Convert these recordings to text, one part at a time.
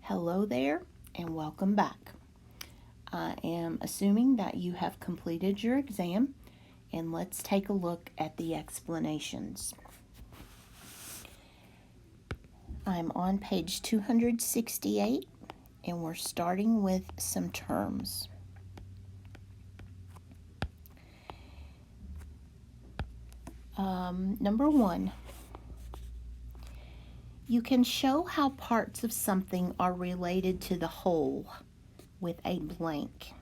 Hello there and welcome back. I am assuming that you have completed your exam, and let's take a look at the explanations. I'm on page 268 and we're starting with some terms. Number 1, you can show how parts of something are related to the whole with a blank.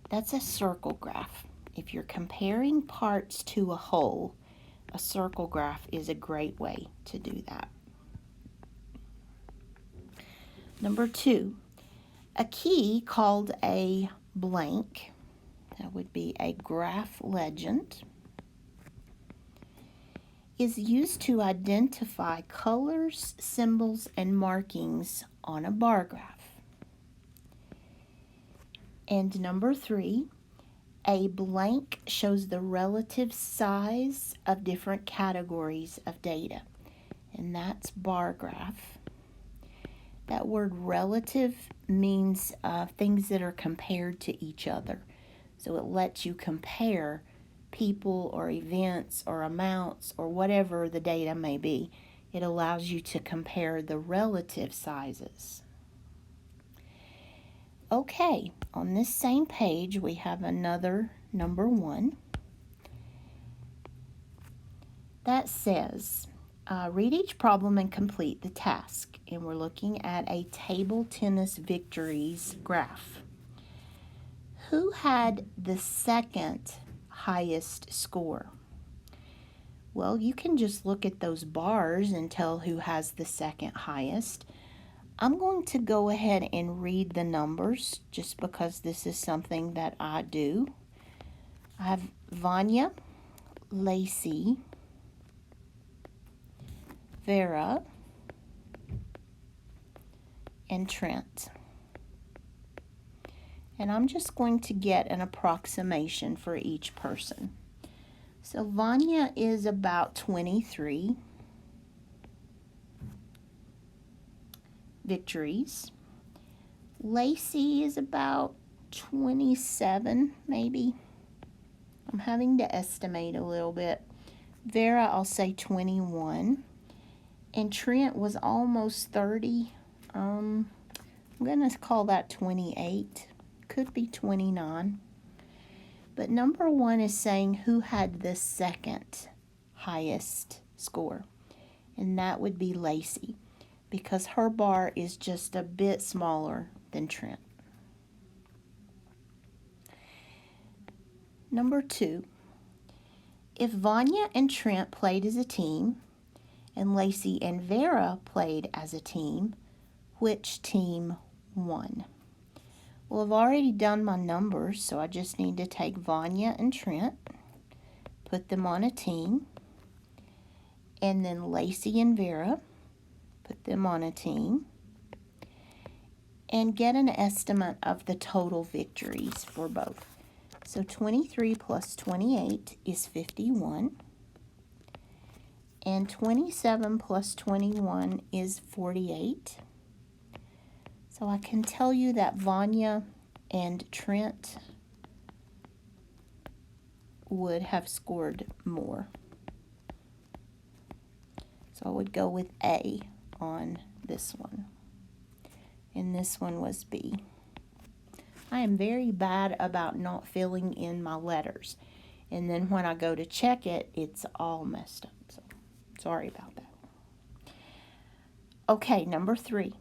That's a circle graph. If you're comparing parts to a whole, a circle graph is a great way to do that. Number 2, a key called a blank, that would be a graph legend, is used to identify colors, symbols, and markings on a bar graph. And number 3, a blank shows the relative size of different categories of data, and that's bar graph. That word relative means things that are compared to each other. So it lets you compare people or events or amounts or whatever the data may be. It allows you to compare the relative sizes. Okay, on this same page we have another number 1 that says, read each problem and complete the task. And we're looking at a table tennis victories graph. Who had the second highest score? Well, you can just look at those bars and tell who has the second highest. I'm going to go ahead and read the numbers just because this is something that I do. I have Vanya, Lacey, Vera, and Trent. And I'm just going to get an approximation for each person. So Vanya is about 23 victories. Lacey is about 27, maybe. I'm having to estimate a little bit. Vera, I'll say 21. And Trent was almost 30. I'm going to call that 28. Could be 29. But number 1 is saying who had the second highest score. And that would be Lacey, because her bar is just a bit smaller than Trent. Number 2, if Vanya and Trent played as a team and Lacey and Vera played as a team, which team won? Well, I've already done my numbers, so I just need to take Vanya and Trent, put them on a team, and then Lacey and Vera, put them on a team, and get an estimate of the total victories for both. So 23 plus 28 is 51, and 27 plus 21 is 48. So I can tell you that Vanya and Trent would have scored more. So I would go with A on this one. And this one was B. I am very bad about not filling in my letters. And then when I go to check it, it's all messed up. So sorry about that. Okay, number 3.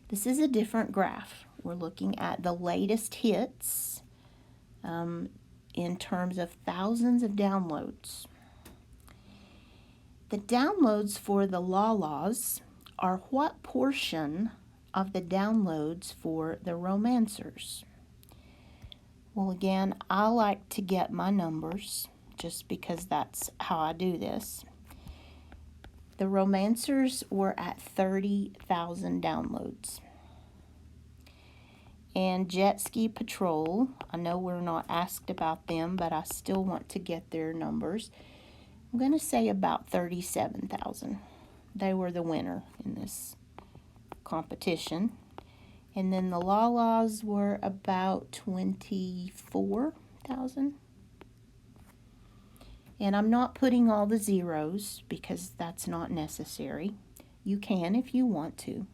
This is a different graph. We're looking at the latest hits in terms of thousands of downloads. The downloads for the La-Las are what portion of the downloads for the Romancers? Well, again, I like to get my numbers just because that's how I do this. The Romancers were at 30,000 downloads. And Jet Ski Patrol, I know we're not asked about them, but I still want to get their numbers. I'm going to say about 37,000. They were the winner in this competition. And then the la-las were about 24,000. And I'm not putting all the zeros because that's not necessary. You can if you want to.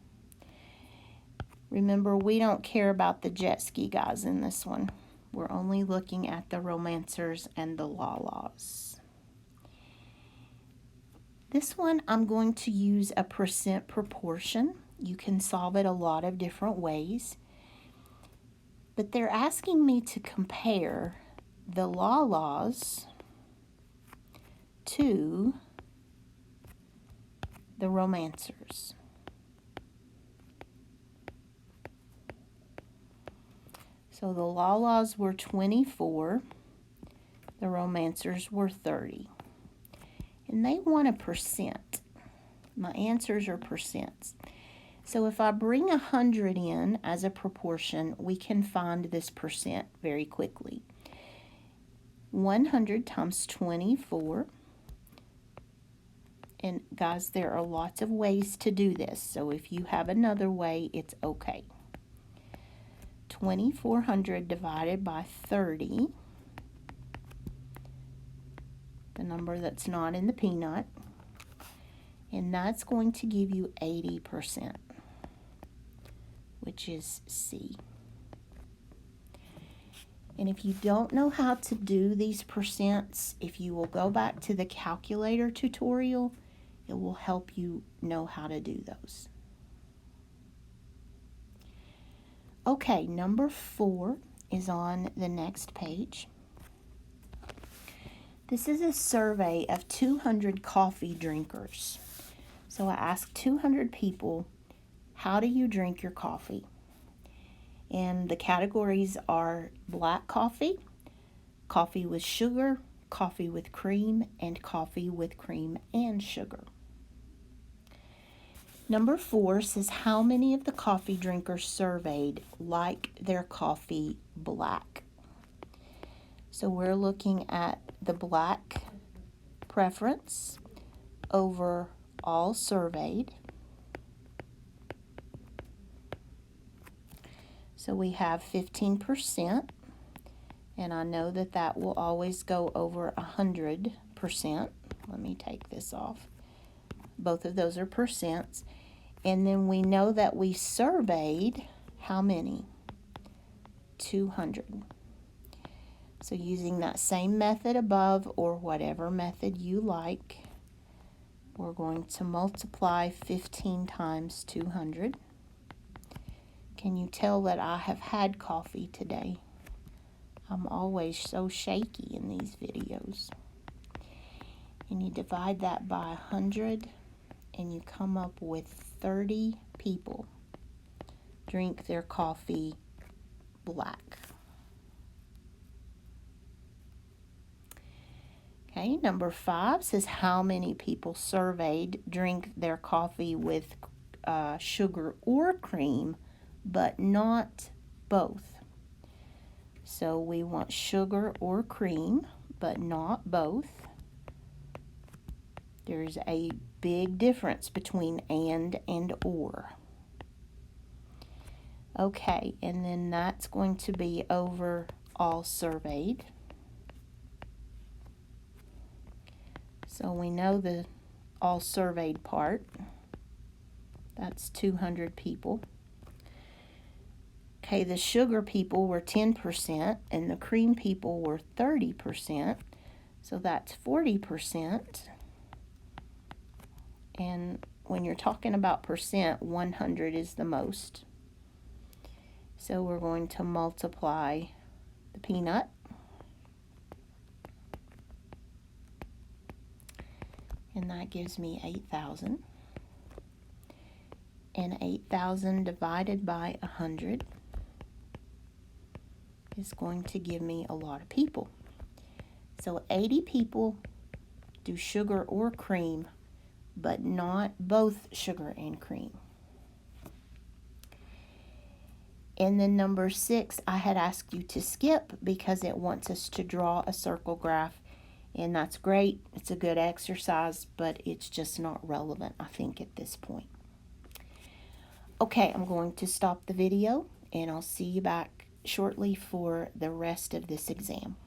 Remember, we don't care about the jet ski guys in this one. We're only looking at the romancers and the la-las. This one, I'm going to use a percent proportion. You can solve it a lot of different ways. But they're asking me to compare the la-las to the romancers. So the la-las were 24, the romancers were 30. And they want a percent. My answers are percents. So if I bring 100 in as a proportion, we can find this percent very quickly. 100 times 24. And guys, there are lots of ways to do this. So if you have another way, it's okay. 2,400 divided by 30. The number that's not in the peanut. And that's going to give you 80%, which is C. And if you don't know how to do these percents, if you will go back to the calculator tutorial, it will help you know how to do those. Okay, number 4 is on the next page. This is a survey of 200 coffee drinkers. So I asked 200 people, how do you drink your coffee? And the categories are black coffee, coffee with sugar, coffee with cream, and coffee with cream and sugar. Number 4 says how many of the coffee drinkers surveyed like their coffee black. So we're looking at the black preference over all surveyed. So we have 15%, and I know that that will always go over 100%. Let me take this off. Both of those are percents. And then we know that we surveyed how many? 200. So using that same method above or whatever method you like, we're going to multiply 15 times 200. Can you tell that I have had coffee today? I'm always so shaky in these videos. And you divide that by 100 and you come up with 30 people drink their coffee black. Okay, number 5 says how many people surveyed drink their coffee with sugar or cream, but not both. So we want sugar or cream, but not both. There's a big difference between and or. Okay, and then that's going to be over all surveyed. So we know the all surveyed part. That's 200 people. Okay, the sugar people were 10% and the cream people were 30%. So that's 40%. And when you're talking about percent, 100 is the most. So we're going to multiply the peanut. And that gives me 8,000. And 8,000 divided by 100 is going to give me a lot of people. So 80 people do sugar or cream, but not both sugar and cream. And then number 6, I had asked you to skip because it wants us to draw a circle graph And that's great. It's a good exercise, but it's just not relevant, I think, at this point. Okay, I'm going to stop the video, and I'll see you back shortly for the rest of this exam.